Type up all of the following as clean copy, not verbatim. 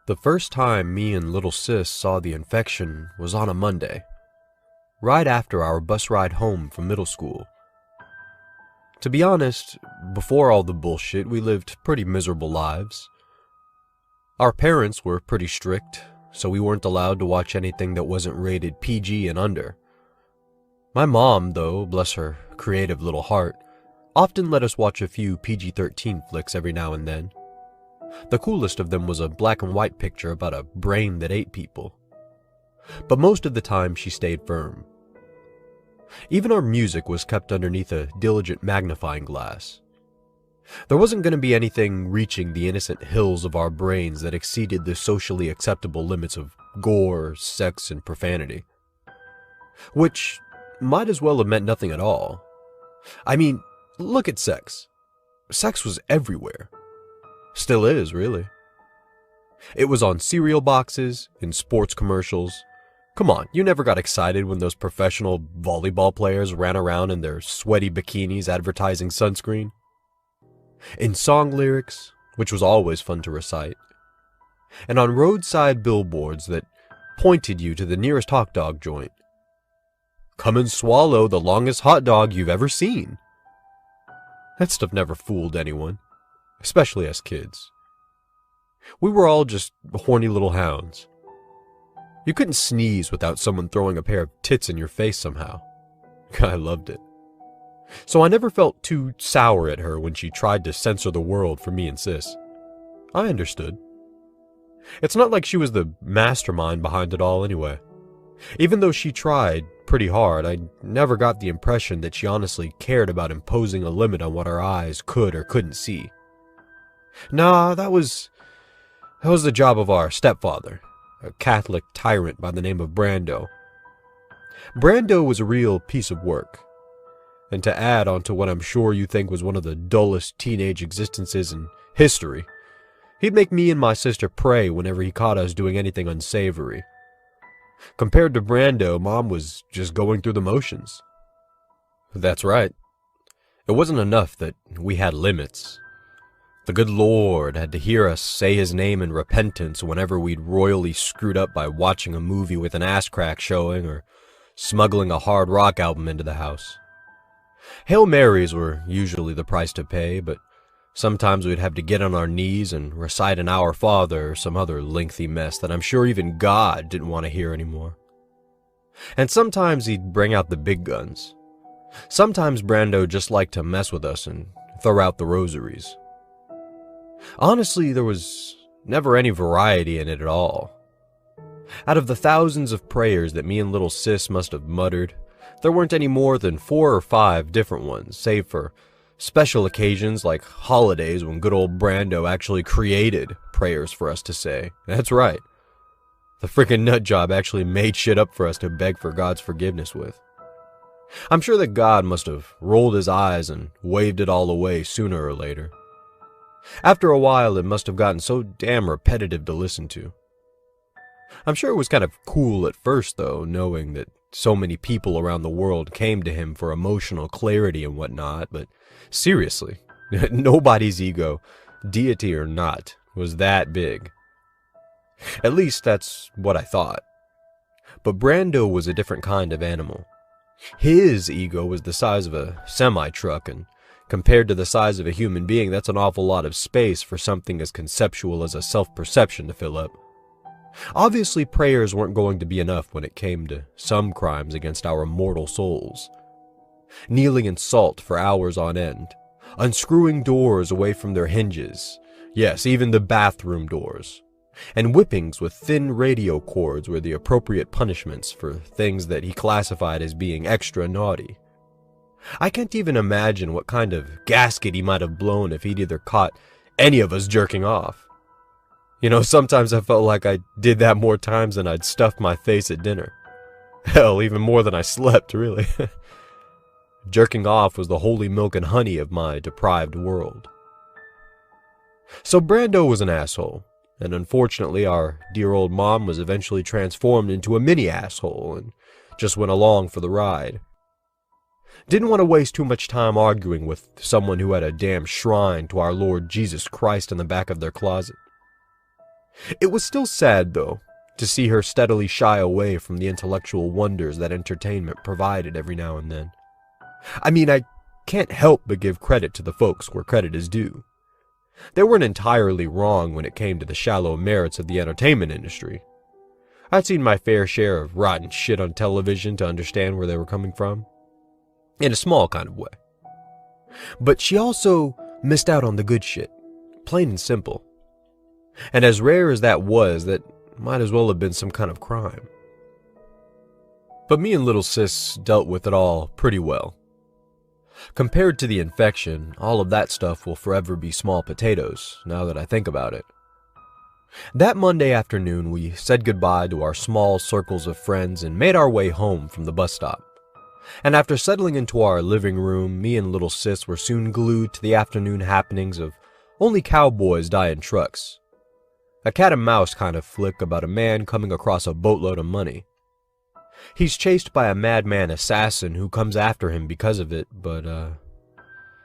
The first time me and little sis saw the infection was on a Monday, right after our bus ride home from middle school. To be honest, before all the bullshit, we lived pretty miserable lives. Our parents were pretty strict, so we weren't allowed to watch anything that wasn't rated PG and under. My mom, though, bless her creative little heart, often let us watch a few PG-13 flicks every now and then. The coolest of them was a black and white picture about a brain that ate people. But most of the time she stayed firm. Even our music was kept underneath a diligent magnifying glass. There wasn't going to be anything reaching the innocent hills of our brains that exceeded the socially acceptable limits of gore, sex, and profanity. Which might as well have meant nothing at all. I mean, look at sex. Sex was everywhere. Still is, really. It was on cereal boxes, in sports commercials. Come on, you never got excited when those professional volleyball players ran around in their sweaty bikinis advertising sunscreen? In song lyrics, which was always fun to recite. And on roadside billboards that pointed you to the nearest hot dog joint. Come and swallow the longest hot dog you've ever seen. That stuff never fooled anyone, especially us kids. We were all just horny little hounds. You couldn't sneeze without someone throwing a pair of tits in your face somehow. I loved it. So I never felt too sour at her when she tried to censor the world for me and sis. I understood. It's not like she was the mastermind behind it all anyway. Even though she tried pretty hard, I never got the impression that she honestly cared about imposing a limit on what our eyes could or couldn't see. Nah, that was the job of our stepfather, a Catholic tyrant by the name of Brando. Brando was a real piece of work. And to add on to what I'm sure you think was one of the dullest teenage existences in history, he'd make me and my sister pray whenever he caught us doing anything unsavory. Compared to Brando, Mom was just going through the motions. That's right. It wasn't enough that we had limits. The good Lord had to hear us say his name in repentance whenever we'd royally screwed up by watching a movie with an ass crack showing or smuggling a hard rock album into the house. Hail Marys were usually the price to pay, but sometimes we'd have to get on our knees and recite an Our Father or some other lengthy mess that I'm sure even God didn't want to hear anymore. And sometimes he'd bring out the big guns. Sometimes Brando just liked to mess with us and throw out the rosaries. Honestly, there was never any variety in it at all. Out of the thousands of prayers that me and little sis must have muttered, there weren't any more than 4 or 5 different ones, save for special occasions like holidays when good old Brando actually created prayers for us to say. That's right. The frickin' nut job actually made shit up for us to beg for God's forgiveness with. I'm sure that God must have rolled his eyes and waved it all away sooner or later. After a while, it must have gotten so damn repetitive to listen to. I'm sure it was kind of cool at first, though, knowing that so many people around the world came to him for emotional clarity and whatnot, but seriously, nobody's ego, deity or not, was that big. At least that's what I thought. But Brando was a different kind of animal. His ego was the size of a semi-truck, and compared to the size of a human being, that's an awful lot of space for something as conceptual as a self-perception to fill up. Obviously, prayers weren't going to be enough when it came to some crimes against our mortal souls. Kneeling in salt for hours on end, unscrewing doors away from their hinges, yes, even the bathroom doors, and whippings with thin radio cords were the appropriate punishments for things that he classified as being extra naughty. I can't even imagine what kind of gasket he might have blown if he'd either caught any of us jerking off. You know, sometimes I felt like I did that more times than I'd stuffed my face at dinner. Hell, even more than I slept, really. Jerking off was the holy milk and honey of my deprived world. So Brando was an asshole, and unfortunately our dear old mom was eventually transformed into a mini asshole and just went along for the ride. Didn't want to waste too much time arguing with someone who had a damn shrine to our Lord Jesus Christ in the back of their closet. It was still sad, though, to see her steadily shy away from the intellectual wonders that entertainment provided every now and then. I mean, I can't help but give credit to the folks where credit is due. They weren't entirely wrong when it came to the shallow merits of the entertainment industry. I'd seen my fair share of rotten shit on television to understand where they were coming from, in a small kind of way. But she also missed out on the good shit, plain and simple. And as rare as that might as well have been some kind of crime. But me and little sis dealt with it all pretty well. Compared to the infection, all of that stuff will forever be small potatoes, now that I think about it. That Monday afternoon, we said goodbye to our small circles of friends and made our way home from the bus stop. And after settling into our living room, me and little sis were soon glued to the afternoon happenings of only cowboys die in trucks. A cat and mouse kind of flick about a man coming across a boatload of money. He's chased by a madman assassin who comes after him because of it, but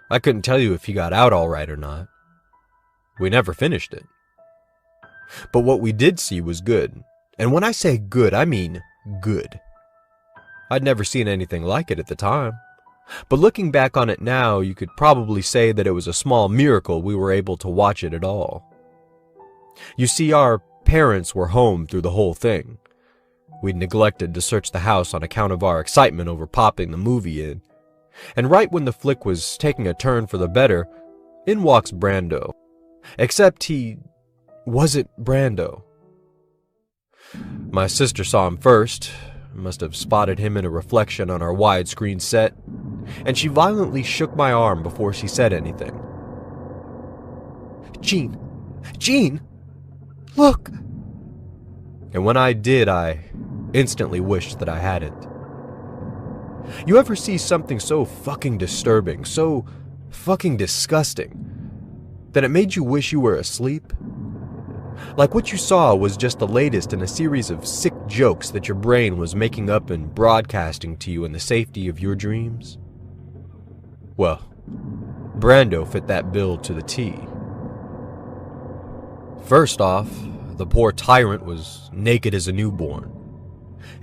I couldn't tell you if he got out all right or not. We never finished it. But what we did see was good. And when I say good, I mean good. I'd never seen anything like it at the time. But looking back on it now, you could probably say that it was a small miracle we were able to watch it at all. You see, our parents were home through the whole thing. We'd neglected to search the house on account of our excitement over popping the movie in. And right when the flick was taking a turn for the better, in walks Brando. Except he wasn't Brando. My sister saw him first, must have spotted him in a reflection on our widescreen set, and she violently shook my arm before she said anything. Jean, look! And when I did, I instantly wished that I hadn't. You ever see something so fucking disturbing, so fucking disgusting, that it made you wish you were asleep? Like what you saw was just the latest in a series of sick jokes that your brain was making up and broadcasting to you in the safety of your dreams? Well, Brando fit that bill to the T. First off, the poor tyrant was naked as a newborn,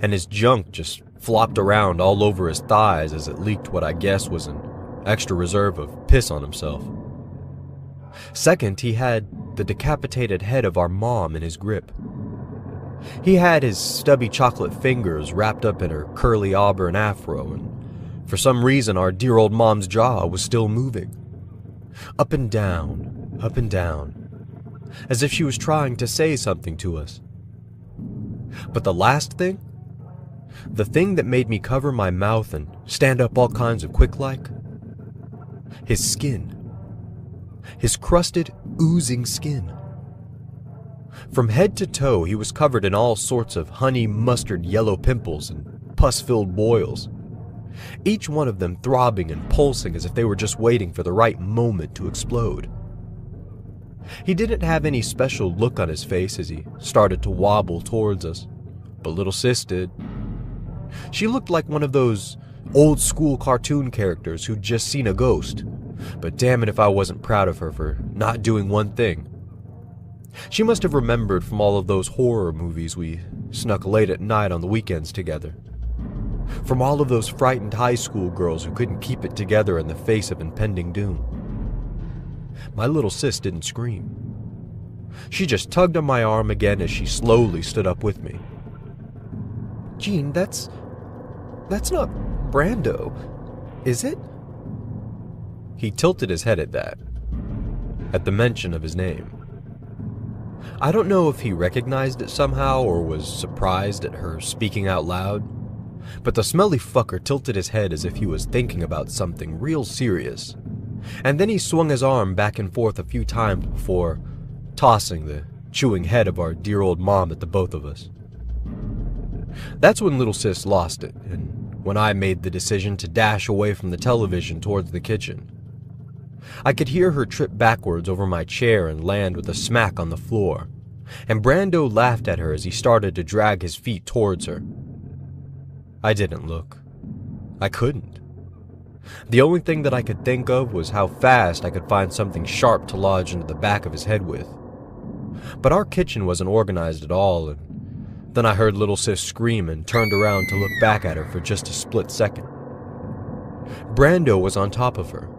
and his junk just flopped around all over his thighs as it leaked what I guess was an extra reserve of piss on himself. Second, he had the decapitated head of our mom in his grip. He had his stubby chocolate fingers wrapped up in her curly auburn afro, and for some reason our dear old mom's jaw was still moving. Up and down, as if she was trying to say something to us. But the last thing? The thing that made me cover my mouth and stand up all kinds of quick-like? His skin. His crusted, oozing skin. From head to toe, he was covered in all sorts of honey mustard yellow pimples and pus-filled boils, each one of them throbbing and pulsing as if they were just waiting for the right moment to explode. He didn't have any special look on his face as he started to wobble towards us, but little sis did. She looked like one of those old-school cartoon characters who'd just seen a ghost, but damn it if I wasn't proud of her for not doing one thing. She must have remembered from all of those horror movies we snuck late at night on the weekends together. From all of those frightened high school girls who couldn't keep it together in the face of impending doom. My little sis didn't scream. She just tugged on my arm again as she slowly stood up with me. Jean, that's not Brando, is it? He tilted his head at that, at the mention of his name. I don't know if he recognized it somehow or was surprised at her speaking out loud, but the smelly fucker tilted his head as if he was thinking about something real serious, and then he swung his arm back and forth a few times before tossing the chewing head of our dear old mom at the both of us. That's when little sis lost it, and when I made the decision to dash away from the television towards the kitchen. I could hear her trip backwards over my chair and land with a smack on the floor, and Brando laughed at her as he started to drag his feet towards her. I didn't look. I couldn't. The only thing that I could think of was how fast I could find something sharp to lodge into the back of his head with. But our kitchen wasn't organized at all, and then I heard little sis scream and turned around to look back at her for just a split second. Brando was on top of her,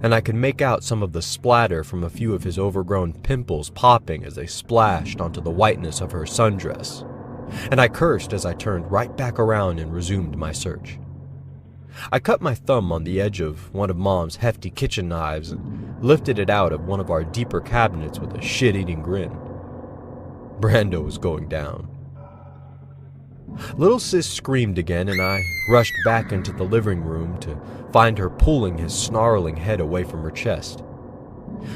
and I could make out some of the splatter from a few of his overgrown pimples popping as they splashed onto the whiteness of her sundress, and I cursed as I turned right back around and resumed my search. I cut my thumb on the edge of one of Mom's hefty kitchen knives and lifted it out of one of our deeper cabinets with a shit-eating grin. Brando was going down. Little sis screamed again, and I rushed back into the living room to find her pulling his snarling head away from her chest.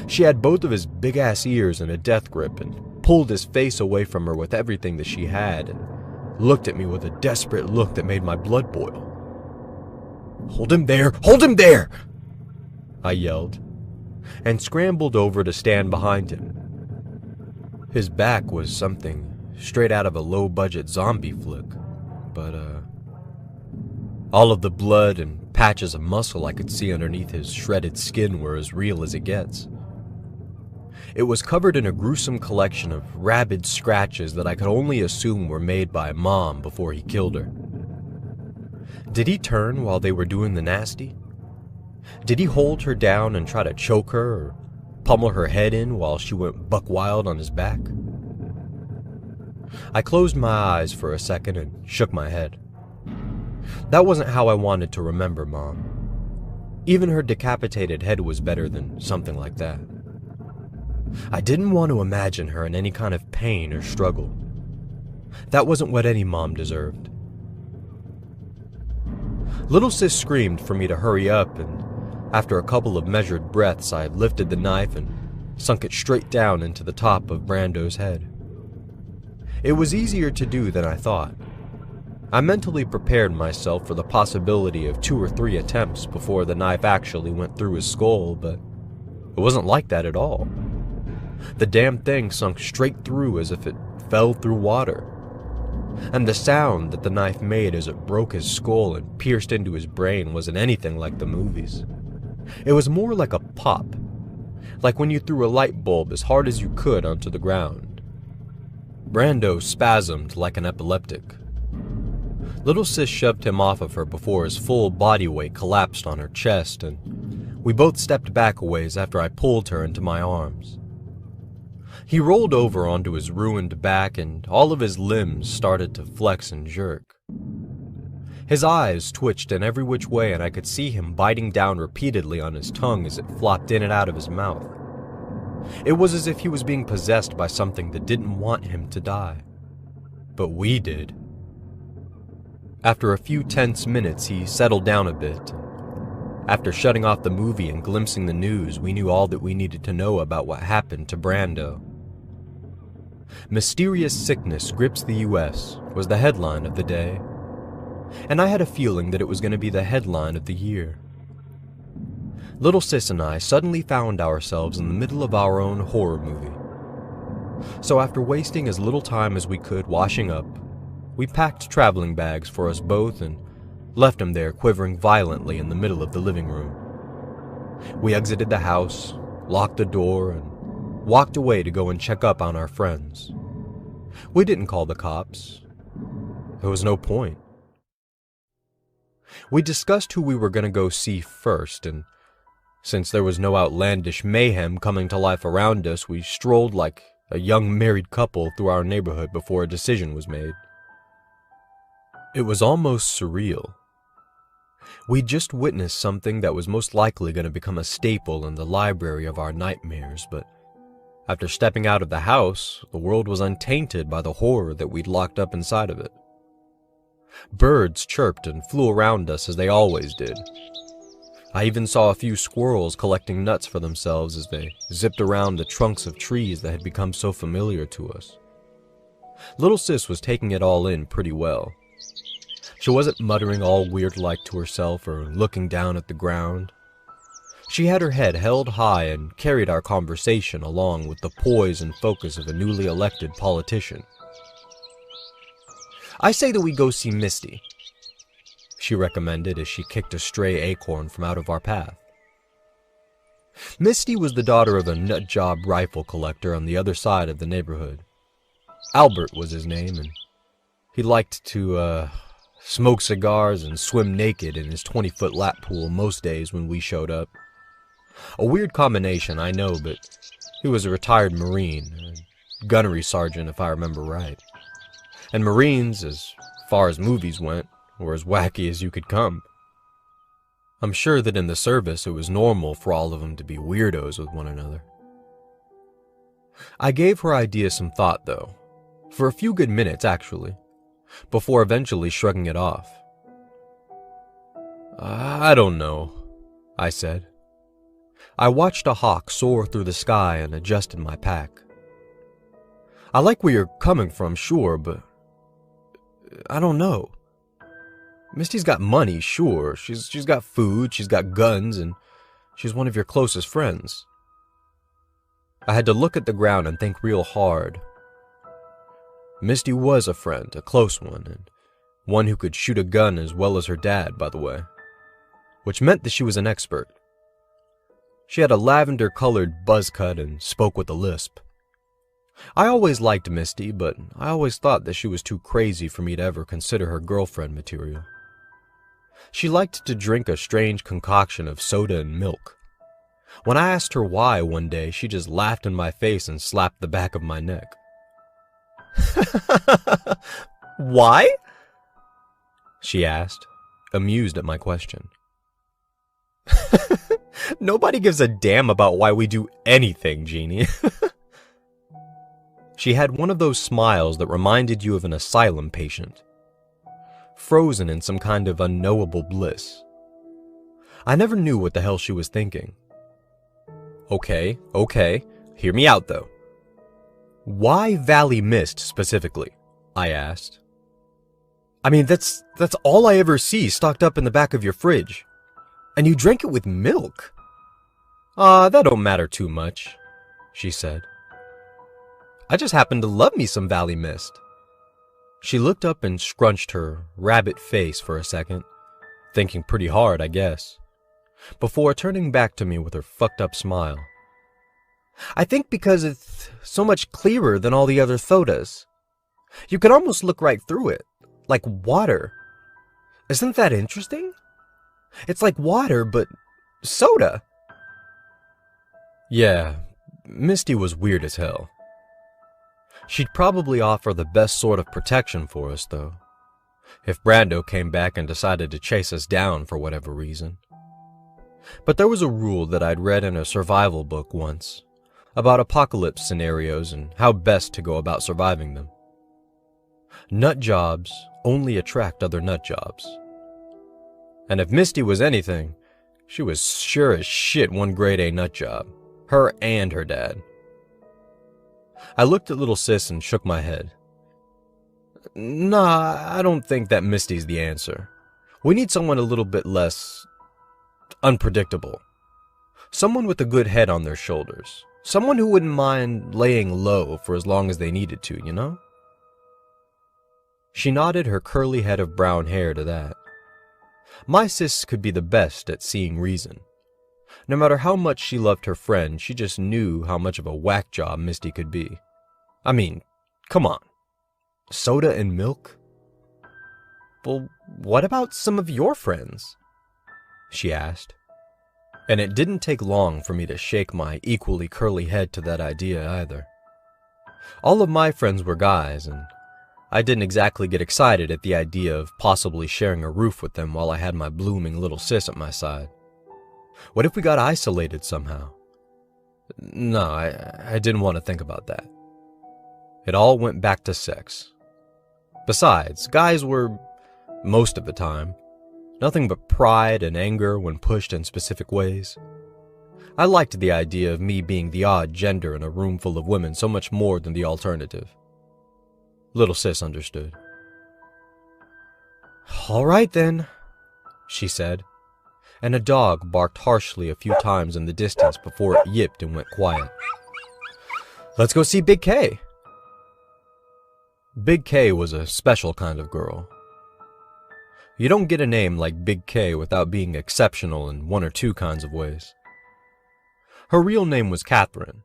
She had both of his big-ass ears in a death grip and pulled his face away from her with everything that she had and looked at me with a desperate look that made my blood boil. "Hold him there! Hold him there!" I yelled, and scrambled over to stand behind him. His back was something straight out of a low-budget zombie flick, but, all of the blood and patches of muscle I could see underneath his shredded skin were as real as it gets. It was covered in a gruesome collection of rabid scratches that I could only assume were made by Mom before he killed her. Did he turn while they were doing the nasty? Did he hold her down and try to choke her or pummel her head in while she went buck wild on his back? I closed my eyes for a second and shook my head. That wasn't how I wanted to remember Mom. Even her decapitated head was better than something like that. I didn't want to imagine her in any kind of pain or struggle. That wasn't what any mom deserved. Little sis screamed for me to hurry up, and after a couple of measured breaths, I lifted the knife and sunk it straight down into the top of Brando's head. It was easier to do than I thought. I mentally prepared myself for the possibility of 2 or 3 attempts before the knife actually went through his skull, but it wasn't like that at all. The damn thing sunk straight through as if it fell through water. And the sound that the knife made as it broke his skull and pierced into his brain wasn't anything like the movies. It was more like a pop, like when you threw a light bulb as hard as you could onto the ground. Brando spasmed like an epileptic. Little sis shoved him off of her before his full body weight collapsed on her chest, and we both stepped back a ways after I pulled her into my arms. He rolled over onto his ruined back, and all of his limbs started to flex and jerk. His eyes twitched in every which way, and I could see him biting down repeatedly on his tongue as it flopped in and out of his mouth. It was as if he was being possessed by something that didn't want him to die. But we did. After a few tense minutes, he settled down a bit. After shutting off the movie and glimpsing the news, we knew all that we needed to know about what happened to Brando. "Mysterious sickness grips the U.S." was the headline of the day, and I had a feeling that it was going to be the headline of the year. Little sis and I suddenly found ourselves in the middle of our own horror movie. So after wasting as little time as we could washing up, we packed traveling bags for us both and left him there quivering violently in the middle of the living room. We exited the house, locked the door, and walked away to go and check up on our friends. We didn't call the cops. There was no point. We discussed who we were going to go see first, and since there was no outlandish mayhem coming to life around us, we strolled like a young married couple through our neighborhood before a decision was made. It was almost surreal. We'd just witnessed something that was most likely going to become a staple in the library of our nightmares, but after stepping out of the house, the world was untainted by the horror that we'd locked up inside of it. Birds chirped and flew around us as they always did. I even saw a few squirrels collecting nuts for themselves as they zipped around the trunks of trees that had become so familiar to us. Little sis was taking it all in pretty well. She wasn't muttering all weird-like to herself or looking down at the ground. She had her head held high and carried our conversation along with the poise and focus of a newly elected politician. "I say that we go see Misty," she recommended as she kicked a stray acorn from out of our path. Misty was the daughter of a nut-job rifle collector on the other side of the neighborhood. Albert was his name, and he liked to, smoke cigars and swim naked in his 20-foot lap pool most days when we showed up. A weird combination, I know, but he was a retired Marine, a gunnery sergeant if I remember right. And Marines, as far as movies went, were as wacky as you could come. I'm sure that in the service it was normal for all of them to be weirdos with one another. I gave her idea some thought, though, for a few good minutes actually, before eventually shrugging it off. I don't know, I said. I watched a hawk soar through the sky and adjusted my pack. I like where you're coming from, sure, but I don't know. Misty's got money, sure. She's got food, she's got guns, and she's one of your closest friends. I had to look at the ground and think real hard. Misty was a friend, a close one, and one who could shoot a gun as well as her dad, by the way, which meant that she was an expert. She had a lavender-colored buzz cut and spoke with a lisp. I always liked Misty, but I always thought that she was too crazy for me to ever consider her girlfriend material. She liked to drink a strange concoction of soda and milk. When I asked her why one day, she just laughed in my face and slapped the back of my neck. Why? She asked, amused at my question. Nobody gives a damn about why we do anything, Jeannie. She had one of those smiles that reminded you of an asylum patient, frozen in some kind of unknowable bliss. I never knew what the hell she was thinking. Okay, hear me out though. Why Valley Mist specifically? I asked. I mean, that's all I ever see stocked up in the back of your fridge. And you drank it with milk? That don't matter too much, she said. I just happen to love me some Valley Mist. She looked up and scrunched her rabbit face for a second, thinking pretty hard, I guess, before turning back to me with her fucked up smile. I think because it's so much clearer than all the other sodas. You can almost look right through it, like water. Isn't that interesting? It's like water, but soda. Yeah, Misty was weird as hell. She'd probably offer the best sort of protection for us, though, if Brando came back and decided to chase us down for whatever reason. But there was a rule that I'd read in a survival book once, about apocalypse scenarios and how best to go about surviving them. Nut jobs only attract other nut jobs. And if Misty was anything, she was sure as shit one grade A nut job. Her and her dad. I looked at little sis and shook my head. Nah, I don't think that Misty's the answer. We need someone a little bit less unpredictable. Someone with a good head on their shoulders. Someone who wouldn't mind laying low for as long as they needed to, you know? She nodded her curly head of brown hair to that. My sis could be the best at seeing reason. No matter how much she loved her friend, she just knew how much of a whack job Misty could be. I mean, come on. Soda and milk? Well, what about some of your friends? She asked. And it didn't take long for me to shake my equally curly head to that idea either. All of my friends were guys, and I didn't exactly get excited at the idea of possibly sharing a roof with them while I had my blooming little sis at my side. What if we got isolated somehow? No, I didn't want to think about that. It all went back to sex. Besides, guys were, most of the time, nothing but pride and anger when pushed in specific ways. I liked the idea of me being the odd gender in a room full of women so much more than the alternative. Little sis understood. All right then, she said, and a dog barked harshly a few times in the distance before it yipped and went quiet. Let's go see Big K. Big K was a special kind of girl. You don't get a name like Big K without being exceptional in one or two kinds of ways. Her real name was Catherine,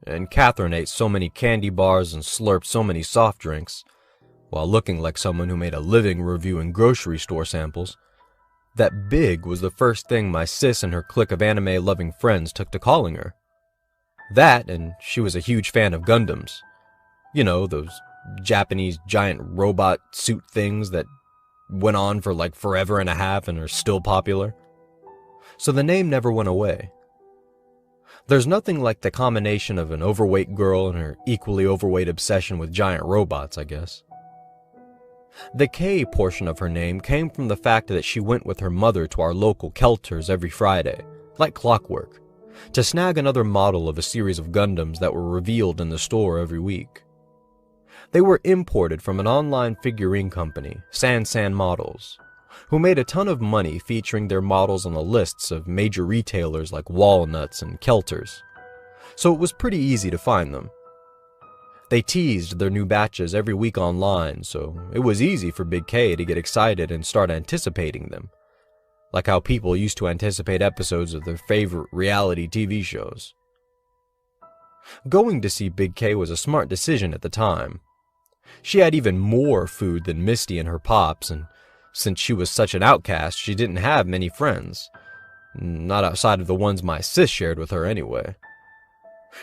and Catherine ate so many candy bars and slurped so many soft drinks, while looking like someone who made a living reviewing grocery store samples, that Big was the first thing my sis and her clique of anime-loving friends took to calling her. That, and she was a huge fan of Gundams. You know, those Japanese giant robot suit things that went on for like forever and a half and are still popular. So the name never went away. There's nothing like the combination of an overweight girl and her equally overweight obsession with giant robots, I guess. The K portion of her name came from the fact that she went with her mother to our local Kelters every Friday, like clockwork, to snag another model of a series of Gundams that were revealed in the store every week. They were imported from an online figurine company, San Models, who made a ton of money featuring their models on the lists of major retailers like Walnuts and Kelters, so it was pretty easy to find them. They teased their new batches every week online, so it was easy for Big K to get excited and start anticipating them, like how people used to anticipate episodes of their favorite reality TV shows. Going to see Big K was a smart decision at the time. She had even more food than Misty and her pops, and since she was such an outcast, she didn't have many friends. Not outside of the ones my sis shared with her anyway.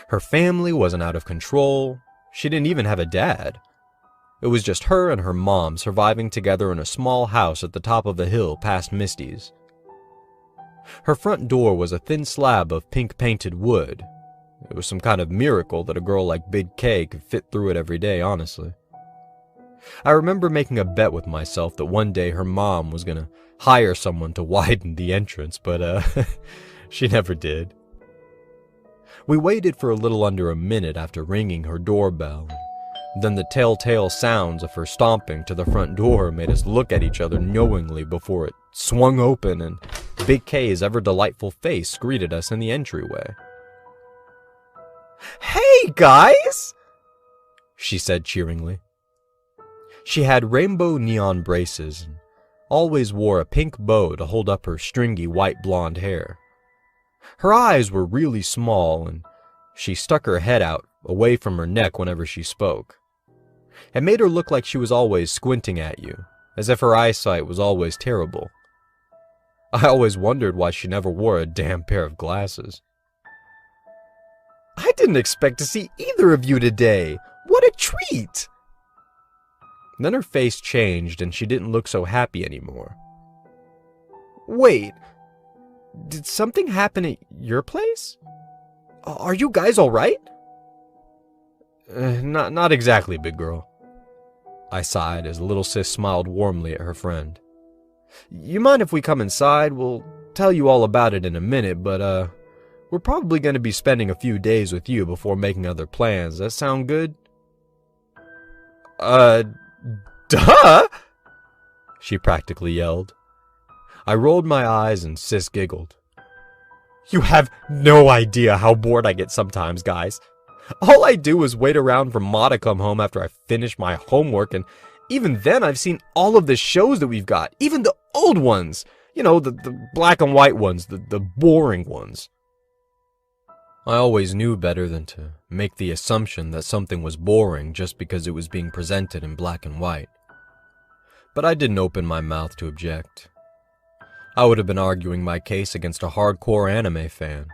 Her family wasn't out of control. She didn't even have a dad. It was just her and her mom surviving together in a small house at the top of a hill past Misty's. Her front door was a thin slab of pink-painted wood. It was some kind of miracle that a girl like Big K could fit through it every day, honestly. I remember making a bet with myself that one day her mom was gonna hire someone to widen the entrance, but she never did. We waited for a little under a minute after ringing her doorbell. Then the telltale sounds of her stomping to the front door made us look at each other knowingly before it swung open and Big K's ever-delightful face greeted us in the entryway. "Hey, guys!" she said cheeringly. She had rainbow neon braces and always wore a pink bow to hold up her stringy white blonde hair. Her eyes were really small, and she stuck her head out away from her neck whenever she spoke. It made her look like she was always squinting at you, as if her eyesight was always terrible. I always wondered why she never wore a damn pair of glasses. "I didn't expect to see either of you today! What a treat!" Then her face changed and she didn't look so happy anymore. "Wait, did something happen at your place? Are you guys alright?" Not exactly, big girl." I sighed as little sis smiled warmly at her friend. "You mind if we come inside? We'll tell you all about it in a minute, but we're probably going to be spending a few days with you before making other plans. That sound good?" Duh!" she practically yelled. I rolled my eyes and sis giggled. "You have no idea how bored I get sometimes, guys. All I do is wait around for Ma to come home after I finish my homework, and even then I've seen all of the shows that we've got, even the old ones. You know, the black and white ones, the boring ones." I always knew better than to make the assumption that something was boring just because it was being presented in black and white. But I didn't open my mouth to object. I would have been arguing my case against a hardcore anime fan.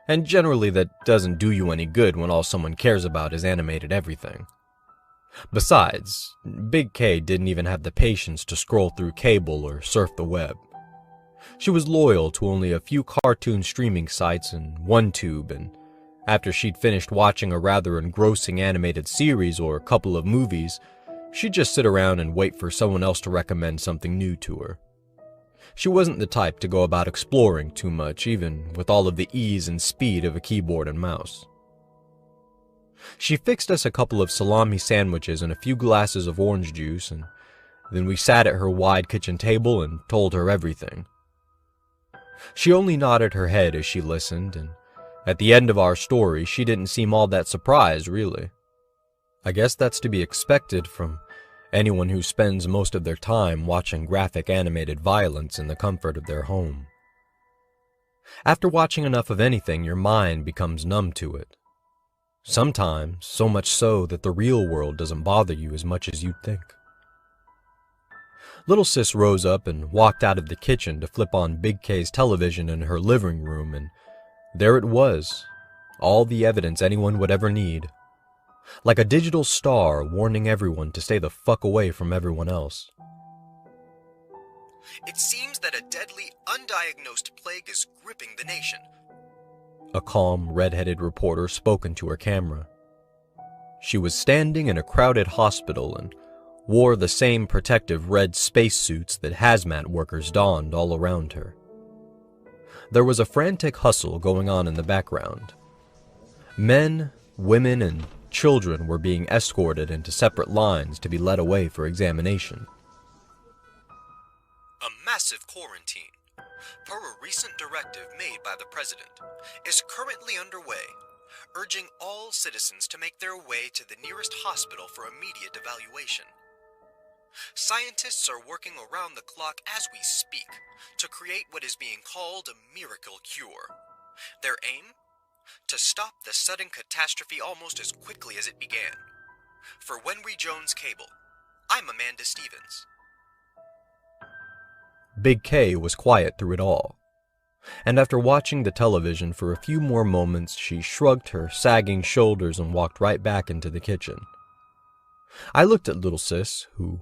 And generally that doesn't do you any good when all someone cares about is animated everything. Besides, Big K didn't even have the patience to scroll through cable or surf the web. She was loyal to only a few cartoon streaming sites and OneTube, and after she'd finished watching a rather engrossing animated series or a couple of movies, she'd just sit around and wait for someone else to recommend something new to her. She wasn't the type to go about exploring too much, even with all of the ease and speed of a keyboard and mouse. She fixed us a couple of salami sandwiches and a few glasses of orange juice, and then we sat at her wide kitchen table and told her everything. She only nodded her head as she listened, and at the end of our story, she didn't seem all that surprised, really. I guess that's to be expected from anyone who spends most of their time watching graphic animated violence in the comfort of their home. After watching enough of anything, your mind becomes numb to it. Sometimes, so much so that the real world doesn't bother you as much as you'd think. Little Sis rose up and walked out of the kitchen to flip on Big K's television in her living room, and there it was, all the evidence anyone would ever need. Like a digital star warning everyone to stay the fuck away from everyone else. It seems that a deadly, undiagnosed plague is gripping the nation. A calm, red-headed reporter spoke into her camera. She was standing in a crowded hospital and wore the same protective red spacesuits that hazmat workers donned all around her. There was a frantic hustle going on in the background. Men, women, and children were being escorted into separate lines to be led away for examination. A massive quarantine, per a recent directive made by the president, is currently underway, urging all citizens to make their way to the nearest hospital for immediate evaluation. Scientists are working around the clock as we speak to create what is being called a miracle cure. Their aim? To stop the sudden catastrophe almost as quickly as it began. For Wenry Jones Cable, I'm Amanda Stevens. Big K was quiet through it all, and after watching the television for a few more moments, she shrugged her sagging shoulders and walked right back into the kitchen. I looked at Little Sis, who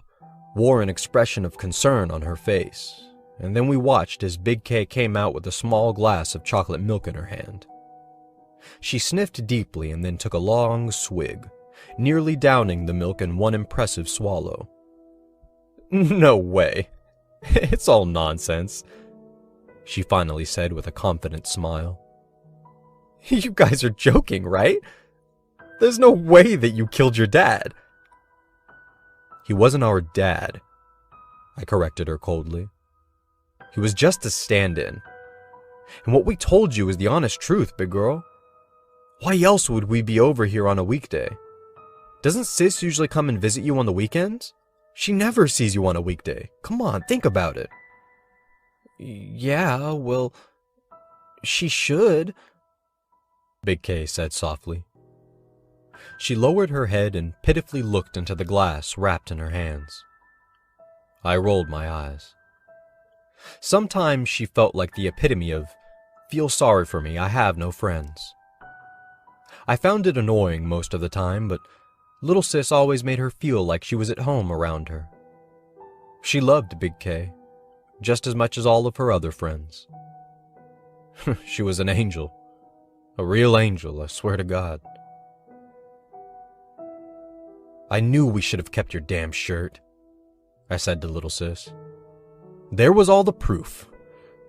wore an expression of concern on her face, and then we watched as Big K came out with a small glass of chocolate milk in her hand. She sniffed deeply and then took a long swig, nearly downing the milk in one impressive swallow. "No way. It's all nonsense," she finally said with a confident smile. "You guys are joking, right? There's no way that you killed your dad." "He wasn't our dad," I corrected her coldly. "He was just a stand-in. And what we told you is the honest truth, big girl. Why else would we be over here on a weekday? Doesn't Sis usually come and visit you on the weekends? She never sees you on a weekday. Come on, think about it." "Yeah, well, she should," Big K said softly. She lowered her head and pitifully looked into the glass wrapped in her hands. I rolled my eyes. Sometimes she felt like the epitome of, "Feel sorry for me, I have no friends." I found it annoying most of the time, but Little Sis always made her feel like she was at home around her. She loved Big K, just as much as all of her other friends. She was an angel. A real angel, I swear to God. "I knew we should have kept your damn shirt," I said to Little Sis. "There was all the proof.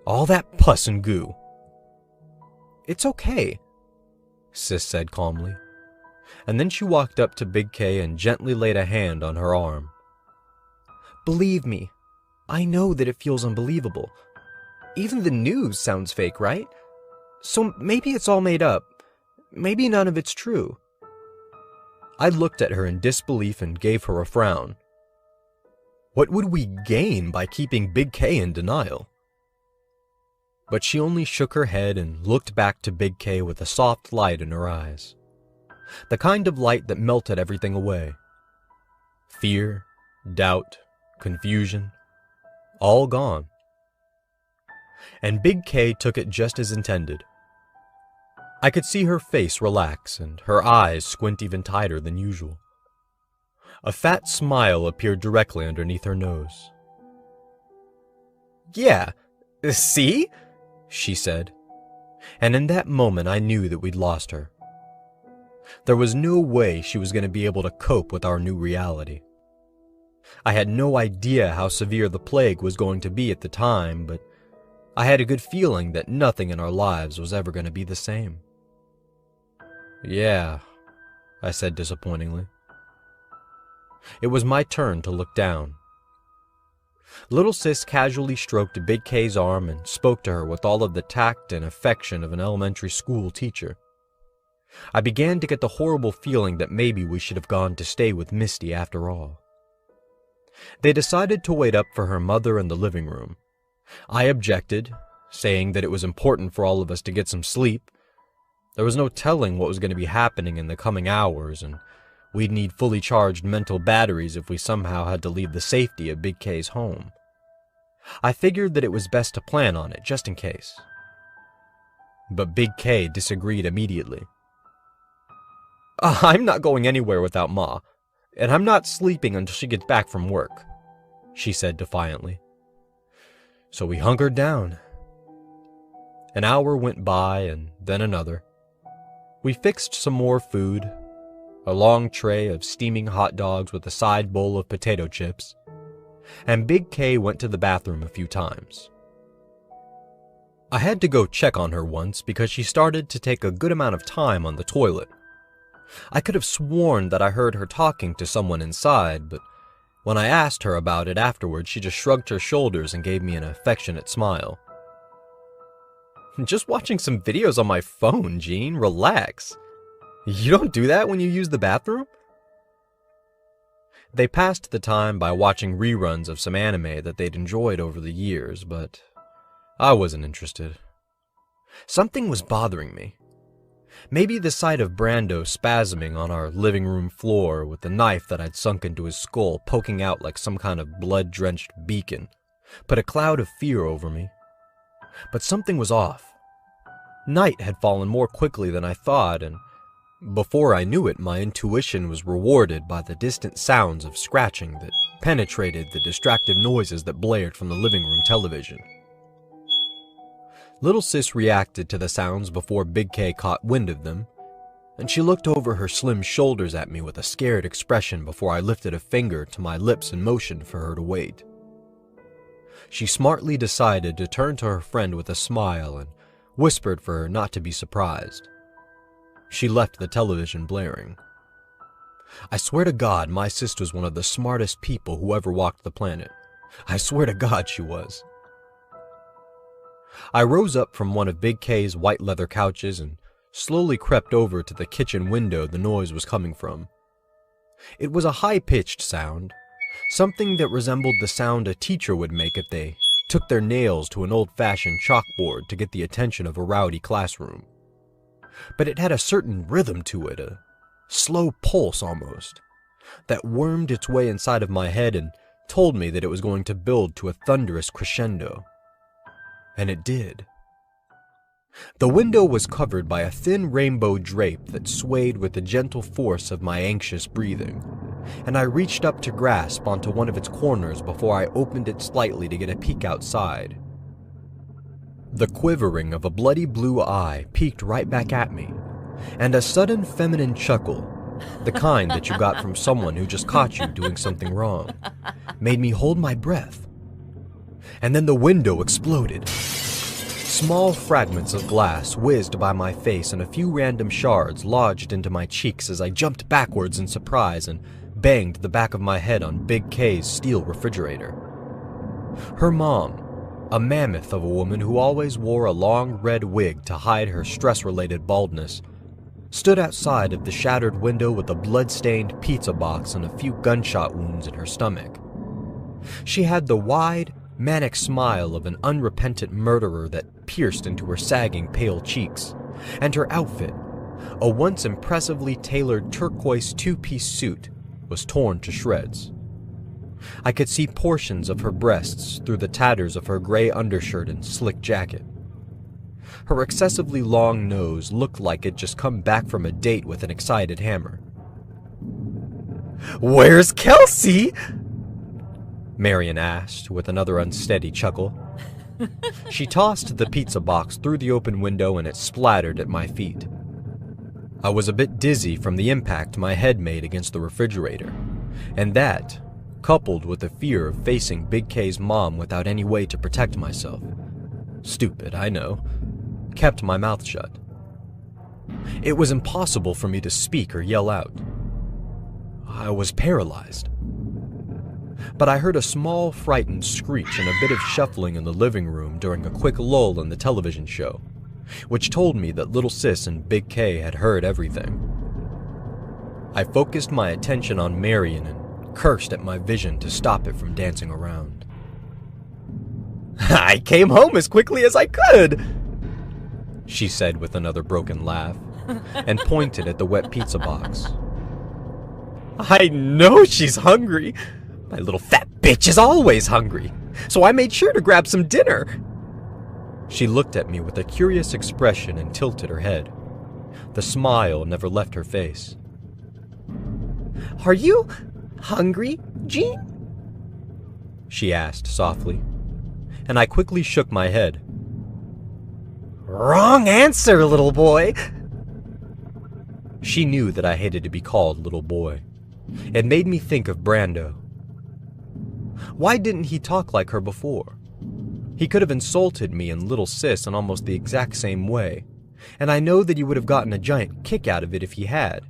All that pus and goo." "It's okay," Sis said calmly, and then she walked up to Big K and gently laid a hand on her arm. "Believe me, I know that it feels unbelievable. Even the news sounds fake, right? So maybe it's all made up. Maybe none of it's true." I looked at her in disbelief and gave her a frown. What would we gain by keeping Big K in denial? But she only shook her head and looked back to Big K with a soft light in her eyes. The kind of light that melted everything away. Fear, doubt, confusion, all gone. And Big K took it just as intended. I could see her face relax and her eyes squint even tighter than usual. A fat smile appeared directly underneath her nose. "Yeah, see?" she said. And in that moment I knew that we'd lost her. There was no way she was going to be able to cope with our new reality. I had no idea how severe the plague was going to be at the time, but I had a good feeling that nothing in our lives was ever going to be the same. "Yeah," I said disappointingly. It was my turn to look down. Little Sis casually stroked Big K's arm and spoke to her with all of the tact and affection of an elementary school teacher. I began to get the horrible feeling that maybe we should have gone to stay with Misty after all. They decided to wait up for her mother in the living room. I objected, saying that it was important for all of us to get some sleep. There was no telling what was going to be happening in the coming hours, and we'd need fully charged mental batteries if we somehow had to leave the safety of Big K's home. I figured that it was best to plan on it, just in case. But Big K disagreed immediately. I'm not going anywhere without Ma, and I'm not sleeping until she gets back from work, she said defiantly. So we hunkered down. An hour went by, and then another. We fixed some more food, a long tray of steaming hot dogs with a side bowl of potato chips, and Big K went to the bathroom a few times. I had to go check on her once because she started to take a good amount of time on the toilet. I could have sworn that I heard her talking to someone inside, but when I asked her about it afterwards, she just shrugged her shoulders and gave me an affectionate smile. Just watching some videos on my phone, Gene. Relax. You don't do that when you use the bathroom? They passed the time by watching reruns of some anime that they'd enjoyed over the years, but I wasn't interested. Something was bothering me. Maybe the sight of Brando spasming on our living room floor with the knife that I'd sunk into his skull poking out like some kind of blood-drenched beacon put a cloud of fear over me. But something was off. Night had fallen more quickly than I thought, and before I knew it, my intuition was rewarded by the distant sounds of scratching that penetrated the distractive noises that blared from the living room television. Little Sis reacted to the sounds before Big K caught wind of them, and she looked over her slim shoulders at me with a scared expression before I lifted a finger to my lips and motioned for her to wait. She smartly decided to turn to her friend with a smile and whispered for her not to be surprised. She left the television blaring. I swear to God, my sister's one of the smartest people who ever walked the planet. I swear to God she was. I rose up from one of Big K's white leather couches and slowly crept over to the kitchen window the noise was coming from. It was a high-pitched sound, something that resembled the sound a teacher would make if they took their nails to an old-fashioned chalkboard to get the attention of a rowdy classroom. But it had a certain rhythm to it, a slow pulse almost, that wormed its way inside of my head and told me that it was going to build to a thunderous crescendo. And it did. The window was covered by a thin rainbow drape that swayed with the gentle force of my anxious breathing, and I reached up to grasp onto one of its corners before I opened it slightly to get a peek outside. The quivering of a bloody blue eye peeked right back at me, and a sudden feminine chuckle, the kind that you got from someone who just caught you doing something wrong, made me hold my breath. And then the window exploded. Small fragments of glass whizzed by my face and a few random shards lodged into my cheeks as I jumped backwards in surprise and banged the back of my head on Big K's steel refrigerator. Her mom, a mammoth of a woman who always wore a long red wig to hide her stress-related baldness, stood outside of the shattered window with a blood-stained pizza box and a few gunshot wounds in her stomach. She had the wide, manic smile of an unrepentant murderer that pierced into her sagging, pale cheeks, and her outfit, a once impressively tailored turquoise two-piece suit, was torn to shreds. I could see portions of her breasts through the tatters of her gray undershirt and slick jacket. Her excessively long nose looked like it'd just come back from a date with an excited hammer. "Where's Kelsey?" Marion asked with another unsteady chuckle. She tossed the pizza box through the open window and it splattered at my feet. I was a bit dizzy from the impact my head made against the refrigerator, and that, coupled with the fear of facing Big K's mom without any way to protect myself, stupid, I know, kept my mouth shut. It was impossible for me to speak or yell out. I was paralyzed. But I heard a small, frightened screech and a bit of shuffling in the living room during a quick lull in the television show, which told me that Little Sis and Big K had heard everything. I focused my attention on Marion and cursed at my vision to stop it from dancing around. I came home as quickly as I could, she said with another broken laugh, and pointed at the wet pizza box. I know she's hungry. My little fat bitch is always hungry, so I made sure to grab some dinner. She looked at me with a curious expression and tilted her head. The smile never left her face. Are you hungry, Jean? She asked softly, and I quickly shook my head. Wrong answer, little boy. She knew that I hated to be called little boy. It made me think of Brando. Why didn't he talk like her before? He could have insulted me and little sis in almost the exact same way, and I know that he would have gotten a giant kick out of it if he had.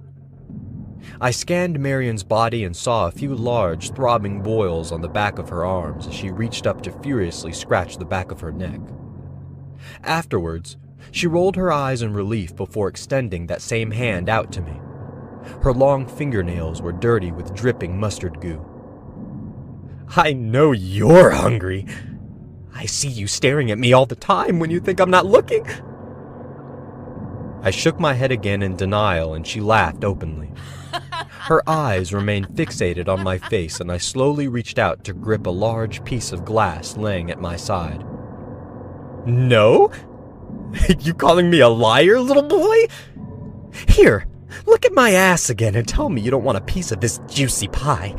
I scanned Marion's body and saw a few large, throbbing boils on the back of her arms as she reached up to furiously scratch the back of her neck. Afterwards, she rolled her eyes in relief before extending that same hand out to me. Her long fingernails were dirty with dripping mustard goo. I know you're hungry. I see you staring at me all the time when you think I'm not looking. I shook my head again in denial, and she laughed openly. Her eyes remained fixated on my face, and I slowly reached out to grip a large piece of glass laying at my side. No? You calling me a liar, little boy? Here, look at my ass again and tell me you don't want a piece of this juicy pie.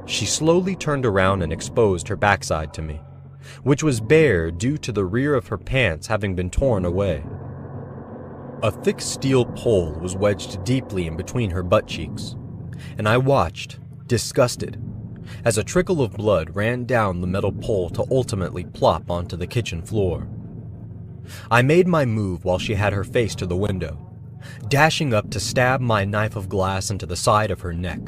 She slowly turned around and exposed her backside to me, which was bare due to the rear of her pants having been torn away. A thick steel pole was wedged deeply in between her butt cheeks, and I watched, disgusted, as a trickle of blood ran down the metal pole to ultimately plop onto the kitchen floor. I made my move while she had her face to the window, dashing up to stab my knife of glass into the side of her neck.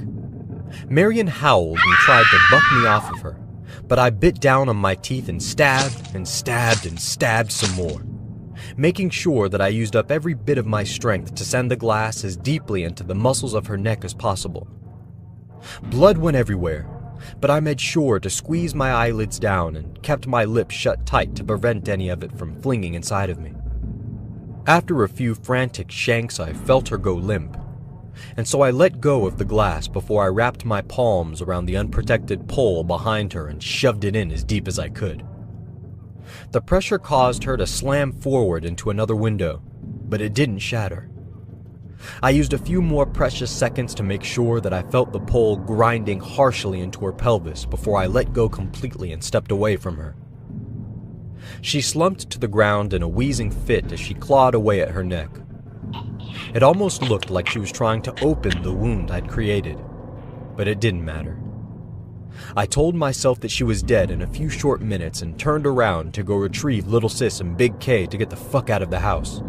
Marion howled and tried to buck me off of her, but I bit down on my teeth and stabbed and stabbed and stabbed some more, making sure that I used up every bit of my strength to send the glass as deeply into the muscles of her neck as possible. Blood went everywhere, but I made sure to squeeze my eyelids down and kept my lips shut tight to prevent any of it from flinging inside of me. After a few frantic shanks, I felt her go limp, and so I let go of the glass before I wrapped my palms around the unprotected pole behind her and shoved it in as deep as I could. The pressure caused her to slam forward into another window, but it didn't shatter. I used a few more precious seconds to make sure that I felt the pole grinding harshly into her pelvis before I let go completely and stepped away from her. She slumped to the ground in a wheezing fit as she clawed away at her neck. It almost looked like she was trying to open the wound I'd created, but it didn't matter. I told myself that she was dead in a few short minutes and turned around to go retrieve Little Sis and Big K to get the fuck out of the house.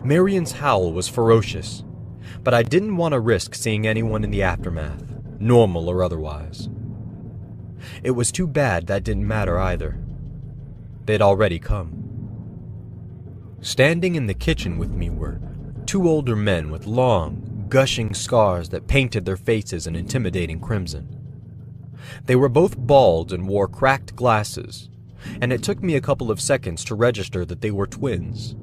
Marion's howl was ferocious, but I didn't want to risk seeing anyone in the aftermath, normal or otherwise. It was too bad that didn't matter either. They'd already come. Standing in the kitchen with me were two older men with long, gushing scars that painted their faces an intimidating crimson. They were both bald and wore cracked glasses, and it took me a couple of seconds to register that they were twins.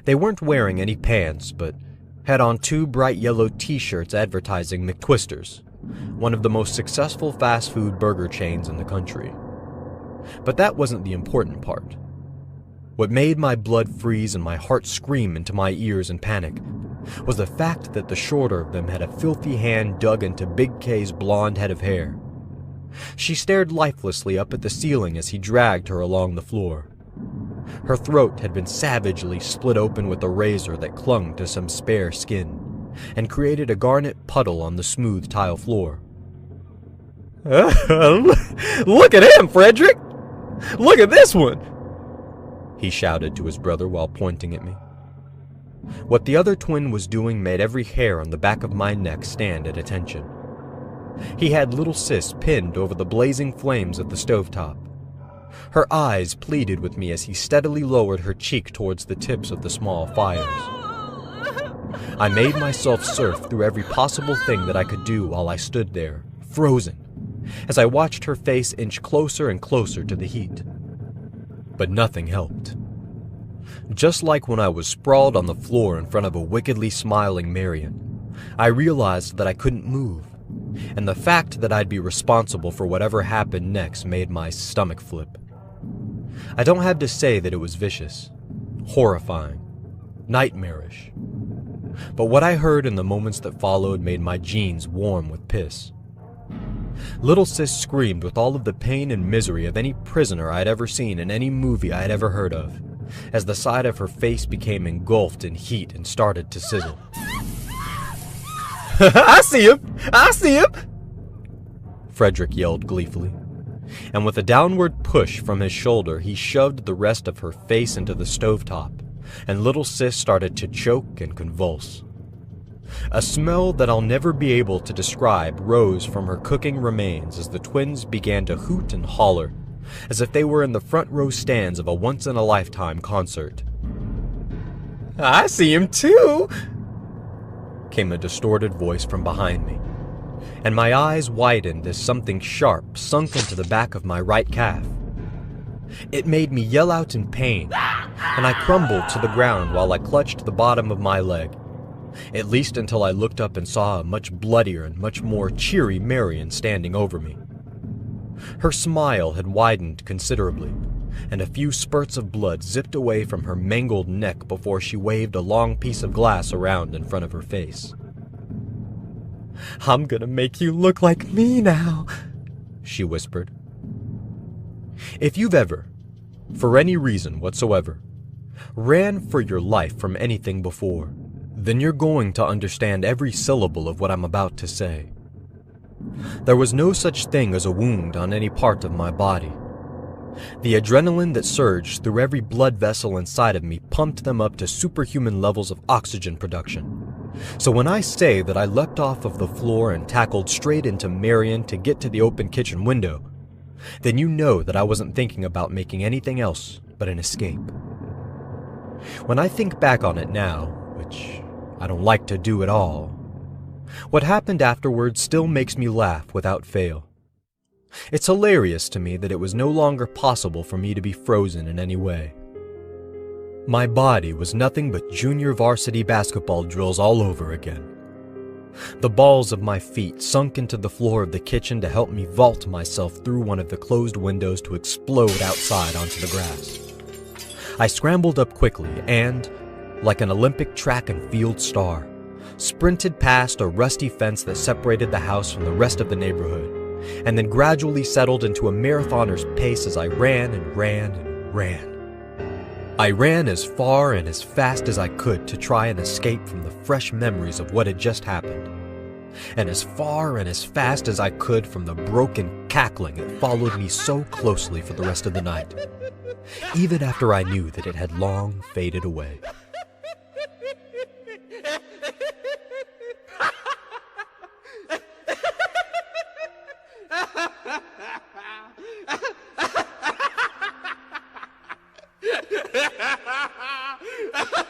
They weren't wearing any pants, but had on two bright yellow t-shirts advertising McTwisters, one of the most successful fast food burger chains in the country. But that wasn't the important part. What made my blood freeze and my heart scream into my ears in panic was the fact that the shorter of them had a filthy hand dug into Big K's blonde head of hair. She stared lifelessly up at the ceiling as he dragged her along the floor. Her throat had been savagely split open with a razor that clung to some spare skin, and created a garnet puddle on the smooth tile floor. Look at him, Frederick! Look at this one! He shouted to his brother while pointing at me. What the other twin was doing made every hair on the back of my neck stand at attention. He had Little Sis pinned over the blazing flames of the stovetop. Her eyes pleaded with me as he steadily lowered her cheek towards the tips of the small fires. I made myself surf through every possible thing that I could do while I stood there, frozen, as I watched her face inch closer and closer to the heat. But nothing helped. Just like when I was sprawled on the floor in front of a wickedly smiling Marion, I realized that I couldn't move, and the fact that I'd be responsible for whatever happened next made my stomach flip. I don't have to say that it was vicious, horrifying, nightmarish. But what I heard in the moments that followed made my jeans warm with piss. Little Sis screamed with all of the pain and misery of any prisoner I'd ever seen in any movie I'd ever heard of, as the side of her face became engulfed in heat and started to sizzle. "I see him! I see him!" Frederick yelled gleefully, and with a downward push from his shoulder, he shoved the rest of her face into the stovetop, and Little Sis started to choke and convulse. A smell that I'll never be able to describe rose from her cooking remains as the twins began to hoot and holler, as if they were in the front row stands of a once-in-a-lifetime concert. "I see him too!" came a distorted voice from behind me, and my eyes widened as something sharp sunk into the back of my right calf. It made me yell out in pain, and I crumbled to the ground while I clutched the bottom of my leg, at least until I looked up and saw a much bloodier and much more cheery Marion standing over me. Her smile had widened considerably, and a few spurts of blood zipped away from her mangled neck before she waved a long piece of glass around in front of her face. "I'm gonna make you look like me now," she whispered. If you've ever, for any reason whatsoever, ran for your life from anything before, then you're going to understand every syllable of what I'm about to say. There was no such thing as a wound on any part of my body. The adrenaline that surged through every blood vessel inside of me pumped them up to superhuman levels of oxygen production. So when I say that I leapt off of the floor and tackled straight into Marion to get to the open kitchen window, then you know that I wasn't thinking about making anything else but an escape. When I think back on it now, which I don't like to do at all, what happened afterwards still makes me laugh without fail. It's hilarious to me that it was no longer possible for me to be frozen in any way. My body was nothing but junior varsity basketball drills all over again. The balls of my feet sunk into the floor of the kitchen to help me vault myself through one of the closed windows to explode outside onto the grass. I scrambled up quickly and, like an Olympic track and field star, sprinted past a rusty fence that separated the house from the rest of the neighborhood, and then gradually settled into a marathoner's pace as I ran and ran and ran. I ran as far and as fast as I could to try and escape from the fresh memories of what had just happened, and as far and as fast as I could from the broken cackling that followed me so closely for the rest of the night, even after I knew that it had long faded away. Ha ha ha!